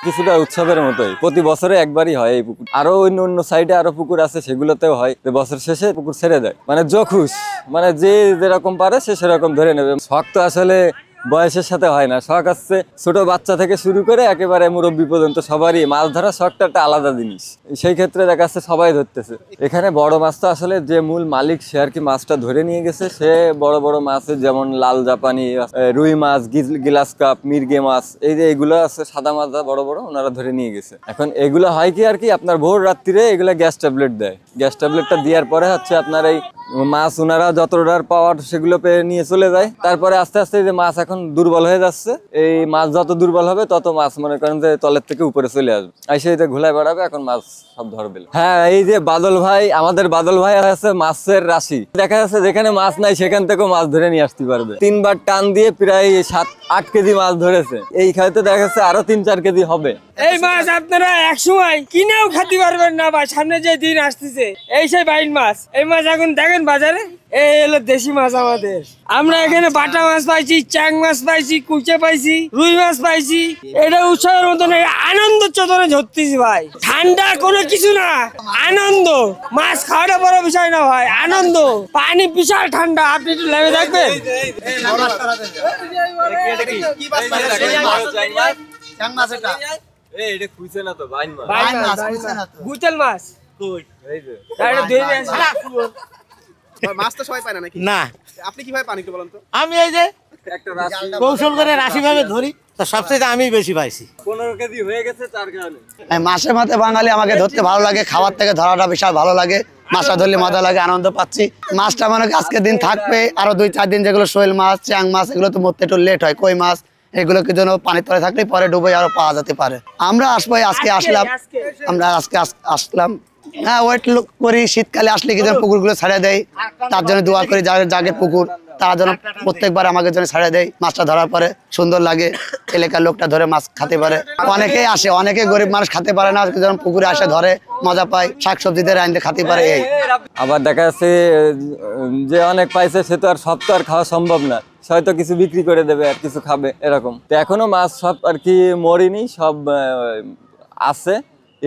কিছুটা উৎসবের মতোই, প্রতি বছরে একবারই হয় এই পুকুর। আরো অন্য অন্য সাইডে আরো পুকুর আছে, সেগুলোতেও হয় যে বছর শেষে পুকুর ছেড়ে দেয়, মানে যখুশ, মানে যে যেরকম পারে সে সেরকম ধরে নেবে। শখ তো আসলে বয়সের সাথে হয় না, শখ আসছে ছোট বাচ্চা থেকে শুরু করে একেবারে মুরব্বী পর্যন্ত সবারই মাছ ধরা শখটা একটা আলাদা জিনিস। সেই ক্ষেত্রে দেখা যাচ্ছে সবাই ধরতেছে। এখানে বড় মাছ তো আসলে যে মূল মালিক সে আর কি মাছটা ধরে নিয়ে গেছে, সে বড় বড় মাছের যেমন লাল জাপানি, রুই মাছ, গ্লাস কাপ, মির্গে মাছ, এই যে এগুলো আছে সাদা মাছ বড় বড়, ওনারা ধরে নিয়ে গেছে। এখন এগুলো হয় কি আর কি আপনার ভোর রাত্রিরে এগুলা গ্যাস ট্যাবলেট দেয়, গ্যাস ট্যাবলেটটা দেওয়ার পরে হচ্ছে আপনার এই মাছ ওনারা যতটার পাওয়ার সেগুলো পেয়ে নিয়ে চলে যায়। তারপরে আস্তে আস্তে যে মাছ এখন দুর্বল হয়ে যাচ্ছে, এই মাছ যত দুর্বল হবে তত মাছ মনে করেন যে তলের থেকে উপরে চলে আসবে, এসে ঘোলায় বেড়াবে, এখন মাছ সব ধরবে। হ্যাঁ, এই যে বাদল ভাই, আমাদের বাদল ভাই আছে মাছের রাশি, দেখা যাচ্ছে যেখানে মাছ নাই সেখান থেকেও মাছ ধরে নিয়ে আসতে পারবে। 3 বার টান দিয়ে প্রায় 7-8 কেজি মাছ ধরেছে। এই খাইতে দেখা যাচ্ছে আরো 3-4 কেজি হবে। এই মাছ আপনারা এক সময় কিনেও খেতে পারবেন না ভাই, সামনে যে দিন আসতেছে এই সেই বাইন মাছ। এই মাছ এখন দেখেন বাজারে, এই হলো দেশি মাছ আমাদের। আমরা এখানে বাটা মাছ পাইছি, চ্যাং মাছ পাইছি, কুচে পাইছি, রুই মাছ পাইছি। এটা উৎসবের মতন আনন্দ চোদনে ধরতেছি ভাই, ঠান্ডা কোনো কিছু না, আনন্দ। মাছ খাওয়াটা বড় বিষয় না ভাই, আনন্দ। পানি বিশাল ঠান্ডা, আপনি একটু লেবে দেখবেন। গুতেল মাছ মাছ তো সবাই পায় না নাকি? না, আপনি কিভাবে পান একটু বলেন তো? আমি এই যে কৌশল করে রাশি ভাবে ধরি, তো সবচেয়ে আমি বেশি পাইছি। 15 কেজি হয়ে গেছে তার কারণে। মাছের মাথায় বাঙালি আমাকে ধরতে ভালো লাগে, খাবার থেকে ধরাটা বিশাল ভালো লাগে। মাছটা ধরলে মজা লাগে, আনন্দ পাচ্ছি। মাছটা মানে আজকের দিন থাকবে, আরো 2-4 দিন যেগুলো শোল মাছ, চ্যাং মাছ, এগুলো তো মরতে একটু লেট হয়। কই মাছ এগুলোকে জন্য পানির তলে থাকলে পরে ডুবে আরো পাওয়া যেতে পারে। আমরা আসবো, আজকে আসলাম, আমরা আজকে আসলাম। হ্যাঁ, ওয়েট করি শীতকালে আসলে কি যেন পুকুরগুলো ছেড়ে দেয়, তার জন্য দোয়া করি যাদের পুকুর তারা যেন প্রত্যেকবার আমাকে যেন ছেড়ে দেয়। মাছটা ধরার পরে সুন্দর লাগে, এলাকার লোকটা ধরে মাছ খেতে পারে। অনেকেই আসে, অনেকে গরিব মানুষ খেতে পারে না, যেমন পুকুরে আসে ধরে মজা পায়, শাকসবজি দিয়ে রাঁধতে খেতে পারে। এই আবার দেখা যাচ্ছে যে অনেক পাইছে সে তো আর সব তো আর খাওয়া সম্ভব না, হয়তো কিছু বিক্রি করে দেবে আর কিছু খাবে, এরকম। তো এখনো মাছ সব আর কি মরিনি, সব আছে।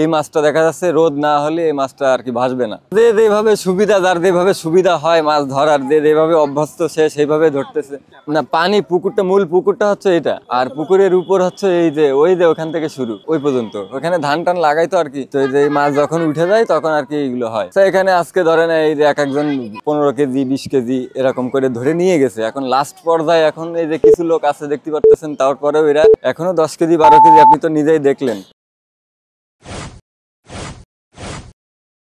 এই মাছটা দেখা যাচ্ছে রোদ না হলে এই মাছটা আর কি ভাসবে না। যে যেভাবে সুবিধা, যার যেভাবে সুবিধা হয় মাছ ধরার, যে যেভাবে অভ্যস্ত সে সেইভাবে ধরতেছে। না, পানি পুকুরটা, মূল পুকুরটা হচ্ছে এটা, আর পুকুরের উপর হচ্ছে এই যে ওই যে ওখান থেকে শুরু ওই পর্যন্ত, ওখানে ধান টান লাগাইতো আর কি। তো এই যে মাছ যখন উঠে যায় তখন আর কি এগুলো হয়। তো এখানে আজকে ধরেন এই যে এক একজন 15 কেজি 20 কেজি এরকম করে ধরে নিয়ে গেছে। এখন লাস্ট পর্যায়ে এখন এই যে কিছু লোক আছে দেখতে পারতেছেন, তারপরেও এরা এখনো 10 কেজি 12 কেজি, আপনি তো নিজেই দেখলেন।